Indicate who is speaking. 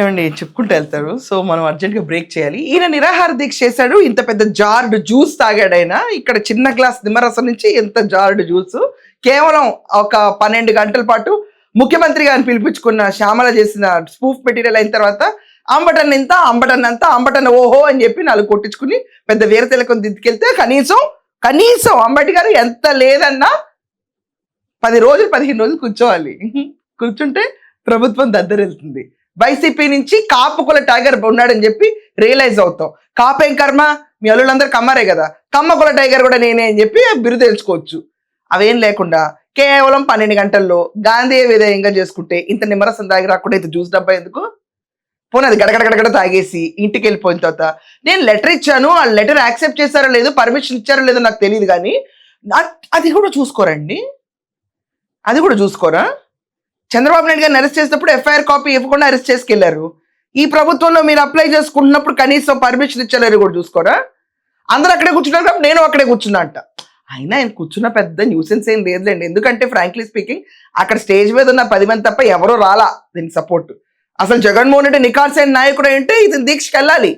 Speaker 1: ఏమండి చెప్పుకుంటూ వెళ్తారు. సో మనం అర్జెంట్గా బ్రేక్ చేయాలి. ఈయన నిరాహార దీక్ష చేశాడు. ఇంత పెద్ద జార్డ్ జ్యూస్ తాగాడు ఆయన. ఇక్కడ చిన్న గ్లాస్ నిమ్మరసం నుంచి ఎంత జార్డ్ జ్యూస్. కేవలం ఒక 12 గంటల పాటు ముఖ్యమంత్రి గారిని పిలిపించుకున్న శ్యామల చేసిన స్పూఫ్ మెటీరియల్ అయిన తర్వాత అంబటన్ ఇంత, అంబటన్ అంత, అంబటన్ ఓహో అని చెప్పి 4 కొట్టించుకుని పెద్ద వీర తిలకం దిద్దుకెళ్తే కనీసం అంబటి గారు ఎంత లేదన్నా 10 రోజులు 15 రోజులు కూర్చోవాలి. కూర్చుంటే ప్రభుత్వం దద్దరెళ్తుంది. వైసీపీ నుంచి కాపుకుల టైగర్ ఉన్నాడని చెప్పి రియలైజ్ అవుతాం. కాపేం కర్మ, మీ అల్లులందరూ కమ్మరే కదా, కమ్మకుల టైగర్ కూడా నేనే అని చెప్పి బిరుదు తెలుసుకోవచ్చు. అవేం లేకుండా కేవలం 12 గంటల్లో గాంధీ విధేయంగా చేసుకుంటే ఇంత నిమ్మరసం తాగి రాకుండా ఇంత జ్యూస్ డబ్బా ఎందుకు? పోనీ అది గడగడగడగడ తాగేసి ఇంటికి వెళ్ళిపోయిన తర్వాత నేను లెటర్ ఇచ్చాను, ఆ లెటర్ యాక్సెప్ట్ చేశారో లేదో, పర్మిషన్ ఇచ్చారో లేదో నాకు తెలియదు, కానీ అది కూడా చూసుకోరండి. అది కూడా చూసుకోరా? చంద్రబాబు నాయుడు గారిని అరెస్ట్ చేసినప్పుడు ఎఫ్ఐఆర్ కాపీ ఇవ్వకుండా అరెస్ట్ చేసుకెళ్లారు. ఈ ప్రభుత్వంలో మీరు అప్లై చేసుకుంటున్నప్పుడు కనీసం పర్మిషన్ ఇచ్చలేరు కూడా చూసుకోరా? అందరూ అక్కడే కూర్చున్నారు కాబట్టి నేను అక్కడే కూర్చున్నా అంట. అయినా ఆయన కూర్చున్న పెద్ద న్యూసెన్స్ ఏం లేదులేండి. ఎందుకంటే ఫ్రాంక్లీ స్పీకింగ్ అక్కడ స్టేజ్ మీద ఉన్న 10 మంది తప్ప ఎవరో రాలా దీనికి సపోర్ట్. అసలు జగన్మోహన్ రెడ్డి నికార్సైన నాయకుడు అంటే ఇతను దీక్షకి వెళ్ళాలి.